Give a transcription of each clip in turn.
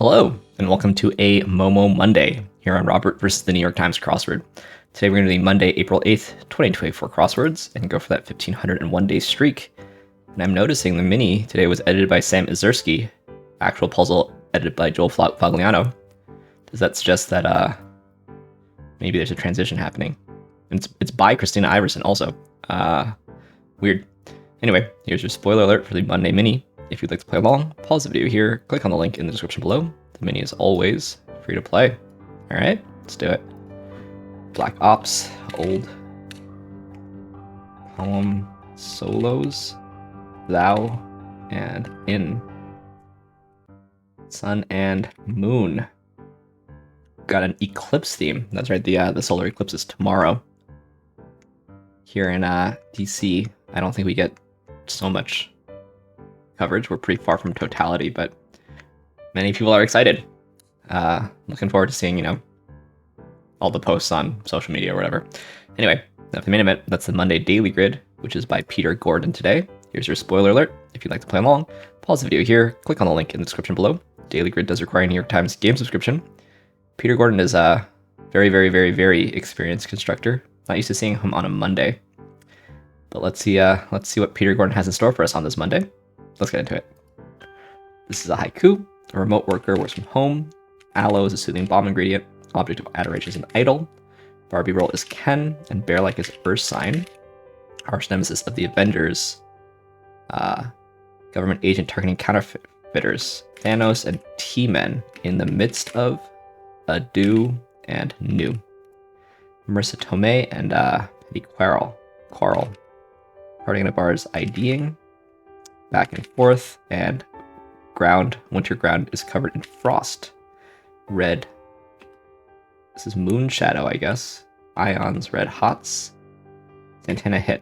Hello, and welcome to a Momo Monday here on Robert versus the New York Times Crossword. Today we're going to do Monday, April 8th, 2024 crosswords and go for that 1501 day streak. And I'm noticing the mini today was edited by Sam Izursky, actual puzzle edited by Joel Fagliano. Does that suggest that maybe there's a transition happening? And it's by Christina Iverson also. Weird. Anyway, here's your spoiler alert for the Monday mini. If you'd like to play along, pause the video here, click on the link in the description below. The mini is always free to play. Alright, let's do it. Black Ops, old poem solos, thou and in. Sun and moon. Got an eclipse theme. That's right, the solar eclipse is tomorrow. Here in DC, I don't think we get so much coverage. We're pretty far from totality, but many people are excited. Looking forward to seeing, all the posts on social media or whatever. Anyway, that's the main event. That's the Monday Daily Grid, which is by Peter Gordon today. Here's your spoiler alert. If you'd like to play along, pause the video here, click on the link in the description below. Daily Grid does require a New York Times game subscription. Peter Gordon is a very, very, very, very experienced constructor. Not used to seeing him on a Monday. But let's see what Peter Gordon has in store for us on this Monday. Let's get into it. This is a haiku. A remote worker works from home. Aloe is a soothing balm ingredient. Object of adoration is an idol. Barbie role is Ken, and Bear-like is Earth sign. Harsh nemesis of the Avengers. Government agent targeting counterfeiters. Thanos and T-Men in the midst of a do and new. Marissa Tomei and Petty Quarrel. Parting in a bar's IDing. Back and forth, and winter ground is covered in frost. Red. This is moon shadow, I guess. Ions, red hots. Santana hit.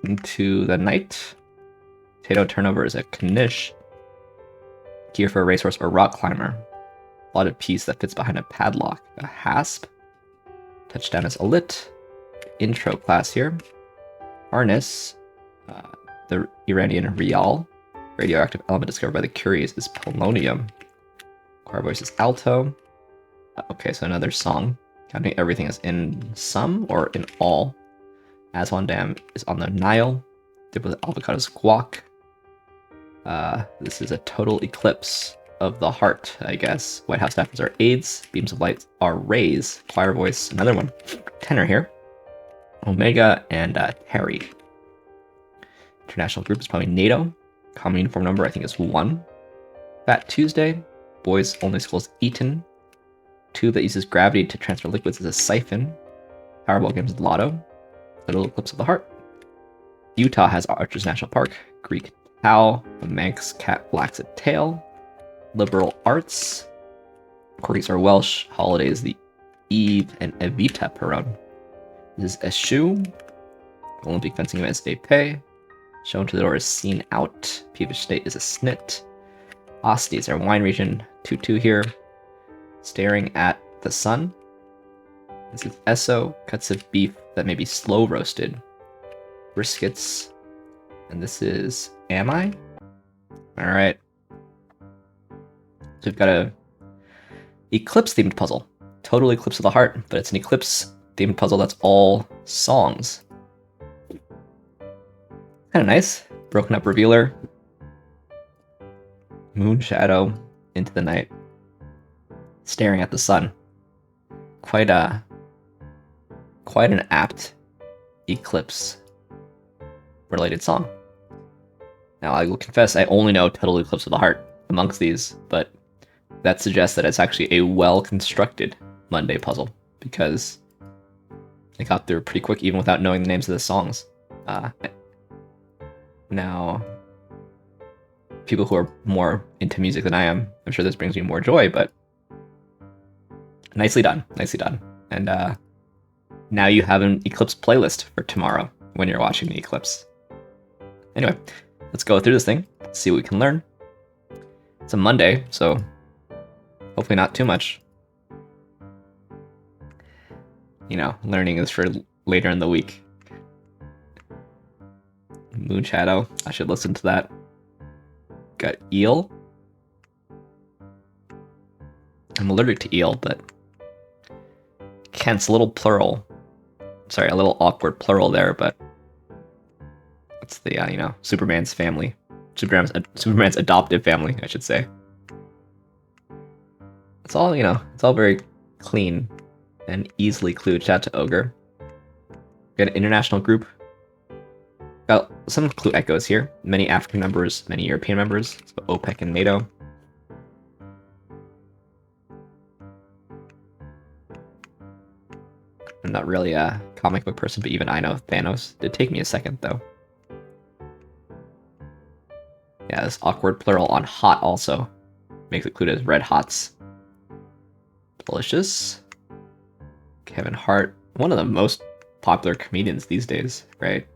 Into the night. Potato turnover is a knish. Gear for a racehorse or rock climber. Blotted piece that fits behind a padlock. A hasp. Touchdown is a lit. Intro class here. Harness. The Iranian Rial. Radioactive element discovered by the Curies is polonium. Choir voice is alto. Okay, so another song. Counting everything as in some or in all. Aswan Dam is on the Nile. Dip with avocado squawk. This is a total eclipse of the heart, I guess. White House staffers are aids. Beams of light are rays. Choir voice, another one. Tenor here. Omega and Terry. International group is probably NATO. Common uniform number, I think, is 1. Fat Tuesday. Boys only school is Eton. Tube that uses gravity to transfer liquids is a siphon. Powerball games is Lotto. Little Eclipse of the Heart. Utah has Arches National Park. Greek Tau. A Manx cat lacks a tail. Liberal arts. Corgis are Welsh. Holidays the Eve and Evita Peron. This is Eshu. Olympic fencing event is Epei. Shown to the door is seen out. Peevish state is a snit. Asti is our wine region. 2-2 here. Staring at the sun. This is Esso. Cuts of beef that may be slow roasted. Briskets. And this is Am I? Alright. So we've got a eclipse themed puzzle. Total Eclipse of the Heart, but it's an eclipse themed puzzle that's all songs. Kind of nice. Broken up revealer. Moon shadow into the night. Staring at the sun. Quite an apt eclipse related song. Now I will confess I only know Total Eclipse of the Heart amongst these, but that suggests that it's actually a well constructed Monday puzzle because I got through pretty quick even without knowing the names of the songs. Now, people who are more into music than I am, I'm sure this brings me more joy, but nicely done. And now you have an eclipse playlist for tomorrow when you're watching the eclipse. Anyway, let's go through this thing, see what we can learn. It's a Monday, so hopefully not too much. Learning is for later in the week. Moon Shadow. I should listen to that. Got Eel. I'm allergic to eel, but Kent's a little plural. Sorry, a little awkward plural there, but it's the, you know, Superman's family. Superman's adoptive family, I should say. It's all, you know, it's all very clean and easily clued. Shout out to Ogre. Got an international group. Got some clue echoes here. Many African members, many European members. So OPEC and NATO. I'm not really a comic book person, but even I know Thanos. Did take me a second, though. Yeah, this awkward plural on hot also makes it clued as red hots. Delicious. Kevin Hart, one of the most popular comedians these days, right?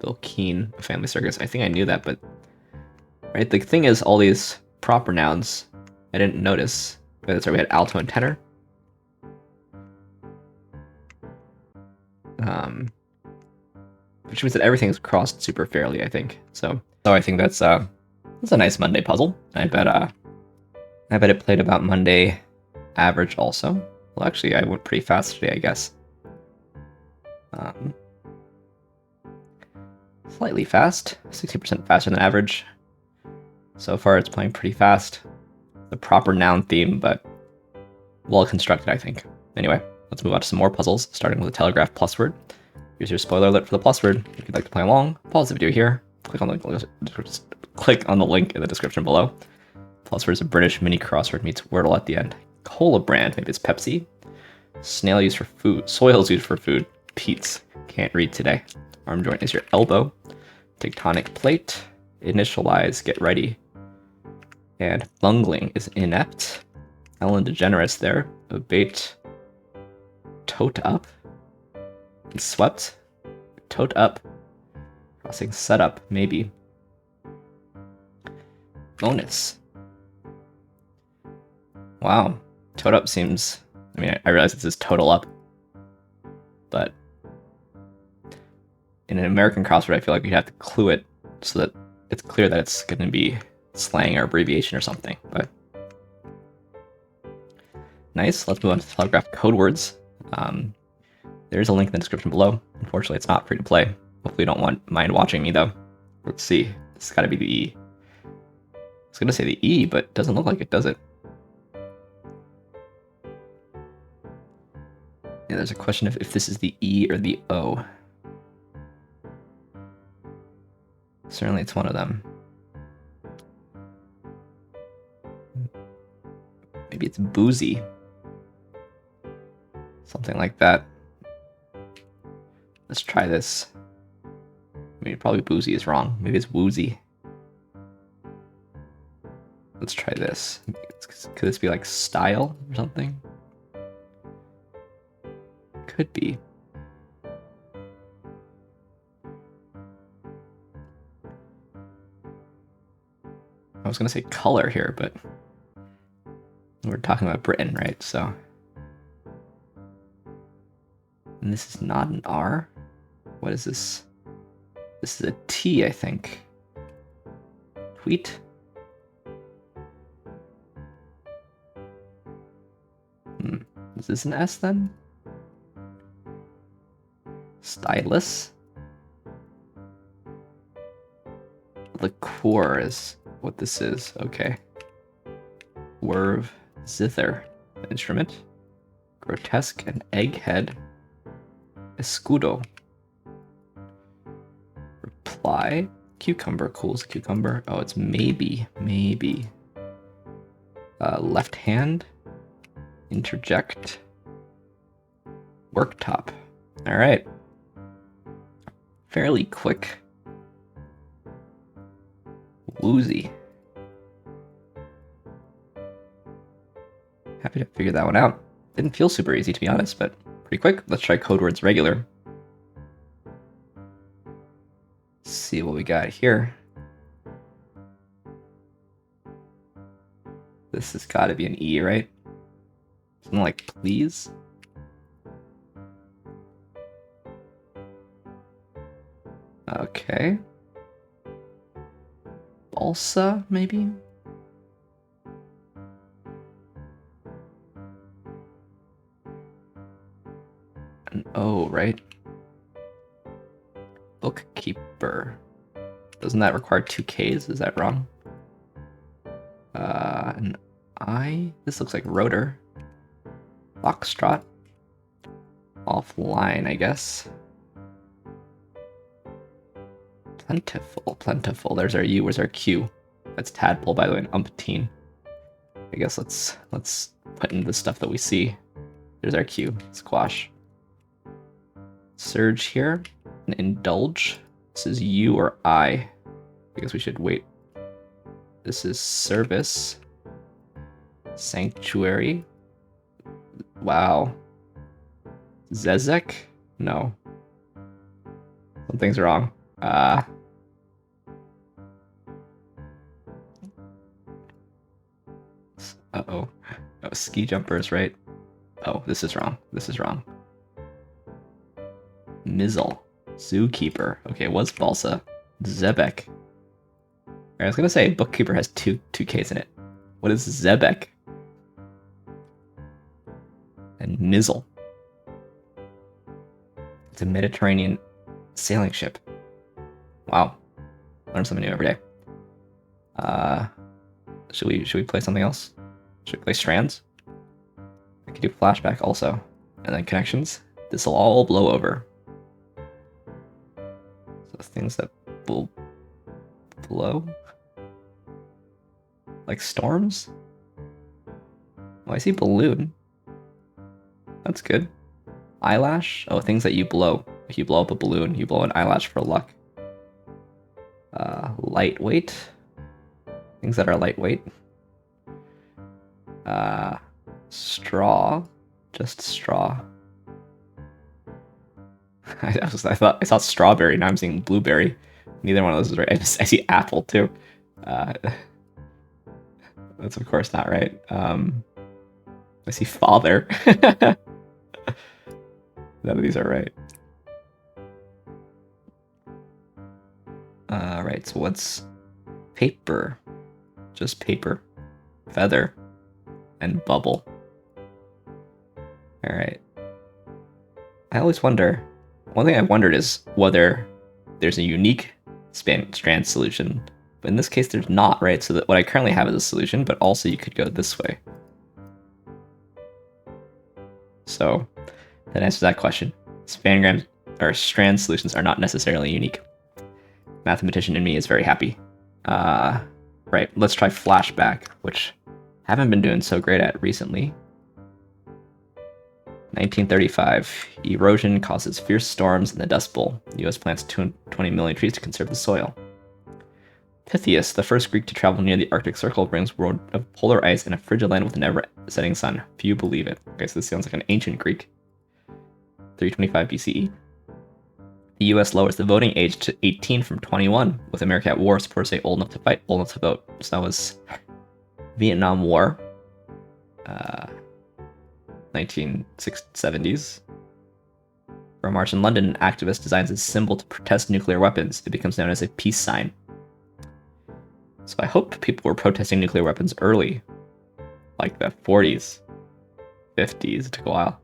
Bill Keane, Family Circus. I think I knew that, but right, the thing is, all these proper nouns I didn't notice. But sorry, we had alto and tenor. Which means that everything's crossed super fairly, I think. So I think that's a nice Monday puzzle. I bet it played about Monday average also. Well, actually, I went pretty fast today, I guess. Slightly fast, 60% faster than average. So far, it's playing pretty fast. The proper noun theme, but well constructed, I think. Anyway, let's move on to some more puzzles, starting with the Telegraph Plusword. Here's your spoiler alert for the Plusword. If you'd like to play along, pause the video here. Click on the link in the description below. Plusword is a British mini crossword meets Wordle at the end. Cola brand, maybe it's Pepsi. Snail used for food. Soils used for food. Pete's. Can't read today. Arm joint is your elbow. Tectonic plate. Initialize, get ready. And bungling is inept. Ellen DeGeneres there. Abate. Tote up. And swept. Tote up. Crossing setup, maybe. Bonus. Wow. Tote up seems... I mean, I realize it says total up. But in an American crossword, I feel like we'd have to clue it so that it's clear that it's going to be slang or abbreviation or something. But nice. Let's move on to the Telegraph Codewords. There's a link in the description below. Unfortunately, it's not free to play. Hopefully you don't mind watching me, though. Let's see. It's got to be the E. I was going to say the E, but it doesn't look like it, does it? Yeah, there's a question of if this is the E or the O. Certainly it's one of them. Maybe it's boozy. Something like that. Let's try this. I mean, probably boozy is wrong. Maybe it's woozy. Let's try this. Could this be like style or something? Could be. I was gonna say color here, but we're talking about Britain, right? So, and this is not an R. What is this? This is a T, I think. Tweet. Is this an S then? Stylus. Liqueur is what this is. Okay. Werve zither. Instrument. Grotesque and egghead. Escudo. Reply. Cucumber. Cool as cucumber. Oh, it's maybe. Maybe. Left hand. Interject. Worktop. All right. Fairly quick. Woozy. Happy to figure that one out. Didn't feel super easy, to be honest, but pretty quick. Let's try Codewords regular. Let's see what we got here. This has got to be an E, right? Something like please. Okay. Balsa, maybe? an O, right? Bookkeeper. Doesn't that require 2 Ks? Is that wrong? An I? This looks like rotor. Foxtrot. Offline, I guess. Plentiful, plentiful. There's our U. Where's our Q? That's tadpole, by the way, an umpteen. I guess let's put in the stuff that we see. There's our Q. Squash. Surge here. And indulge. This is U or I. I guess we should wait. This is service. Sanctuary. Wow. Zezek? No. Something's wrong. Uh-oh. Oh, ski jumpers, right? Oh, this is wrong. This is wrong. Mizzle. Zookeeper. Okay, it was Balsa. Zebek. I was gonna say bookkeeper has two Ks in it. What is Zebek? And Mizzle. It's a Mediterranean sailing ship. Wow. Learn something new every day. Should we play something else? Should we play Strands? I could do Flashback also. And then Connections. This'll all blow over. So things that will blow? Like storms? Oh, I see balloon. That's good. Eyelash? Oh, things that you blow. If you blow up a balloon, you blow an eyelash for luck. Lightweight. Things that are lightweight. Straw. Just straw. I thought I saw strawberry, now I'm seeing blueberry. Neither one of those is right. I see apple too. That's of course not right. I see father. None of these are right. Right, so what's paper? Just paper. Feather. And bubble. Alright. I always wonder, one thing I wondered is whether there's a unique strand solution. But in this case, there's not, right? So that what I currently have is a solution, but also you could go this way. So that answers that question. Spangrams or strand solutions are not necessarily unique. Mathematician in me is very happy. Right, let's try Flashback, which I haven't been doing so great at recently. 1935, erosion causes fierce storms in the Dust Bowl. The U.S. plants 20 million trees to conserve the soil. Pytheas, the first Greek to travel near the Arctic Circle, brings world of polar ice in a frigid land with a never-setting sun. Few believe it. Okay, so this sounds like an ancient Greek. 325 BCE. The U.S. lowers the voting age to 18 from 21. With America at war, supporters say old enough to fight, old enough to vote. So that was Vietnam War. 1970s. For a march in London, an activist designs a symbol to protest nuclear weapons. It becomes known as a peace sign. So I hope people were protesting nuclear weapons early. Like the 40s, 50s, it took a while.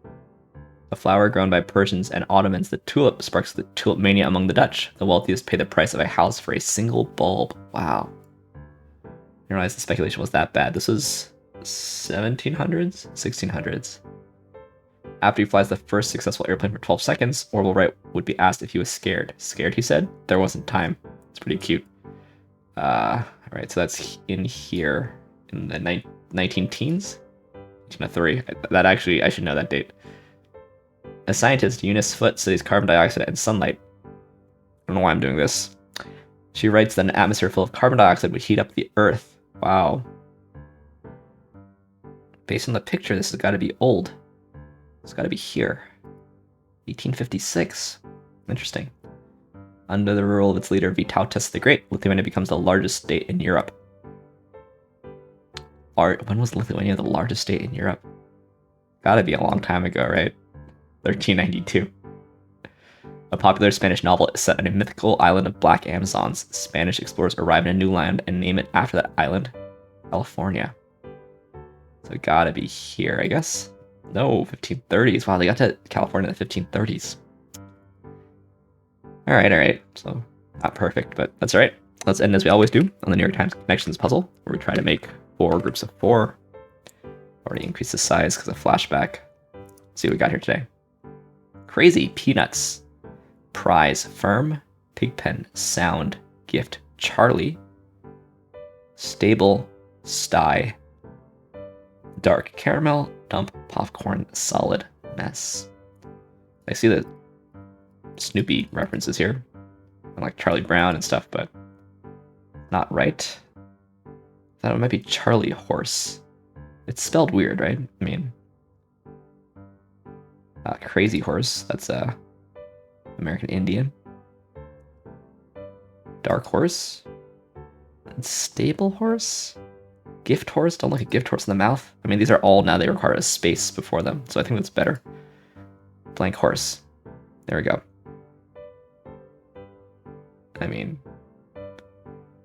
A flower grown by Persians and Ottomans, the tulip sparks the tulip mania among the Dutch. The wealthiest pay the price of a house for a single bulb. Wow. I didn't realize the speculation was that bad. This was 1700s? 1600s. After he flies the first successful airplane for 12 seconds, Orville Wright would be asked if he was scared. Scared, he said? There wasn't time. It's pretty cute. Alright, so that's in here in the 19-teens? 1903. That actually, I should know that date. A scientist, Eunice Foote, studies carbon dioxide and sunlight. I don't know why I'm doing this. She writes that an atmosphere full of carbon dioxide would heat up the Earth. Wow. Based on the picture, this has got to be old. It's got to be here. 1856. Interesting. Under the rule of its leader, Vytautas the Great, Lithuania becomes the largest state in Europe. When was Lithuania the largest state in Europe? Gotta be a long time ago, right? 1392. A popular Spanish novel is set on a mythical island of black Amazons. Spanish explorers arrive in a new land and name it after that island, California. So it gotta be here, I guess. No, 1530s. Wow, they got to California in the 1530s. All right. So not perfect, but that's all right. Let's end as we always do on the New York Times Connections puzzle, where we try to make 4 groups of 4. Already increased the size because of flashback. Let's see what we got here today. Crazy Peanuts. Prize Firm. Pigpen Sound. Gift Charlie. Stable Sty. Dark Caramel. Dump Popcorn Solid Mess. I see the Snoopy references here. And like Charlie Brown and stuff, but not right. I thought it might be Charlie Horse. It's spelled weird, right? I mean, Crazy Horse, that's American Indian. Dark Horse. And Stable Horse. Gift Horse, don't look at Gift Horse in the mouth. I mean, these are all now, they require a space before them, so I think that's better. Blank Horse. There we go. I mean,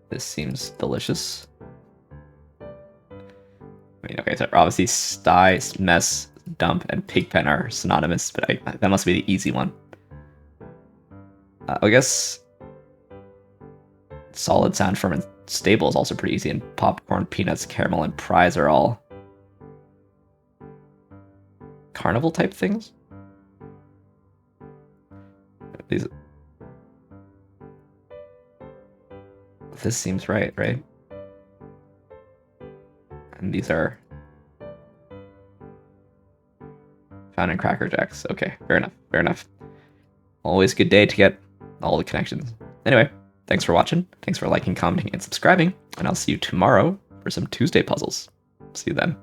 this seems delicious. I mean, okay, so obviously Sty, Mess, Dump, and Pigpen are synonymous, but that must be the easy one. I guess Solid Sound, Firm, and Stable is also pretty easy, and Popcorn, Peanuts, Caramel, and Prize are all carnival type things. These. This seems right? And these are found in Cracker Jacks. Okay, fair enough. Always a good day to get all the connections. Anyway, thanks for watching. Thanks for liking, commenting, and subscribing. And I'll see you tomorrow for some Tuesday puzzles. See you then.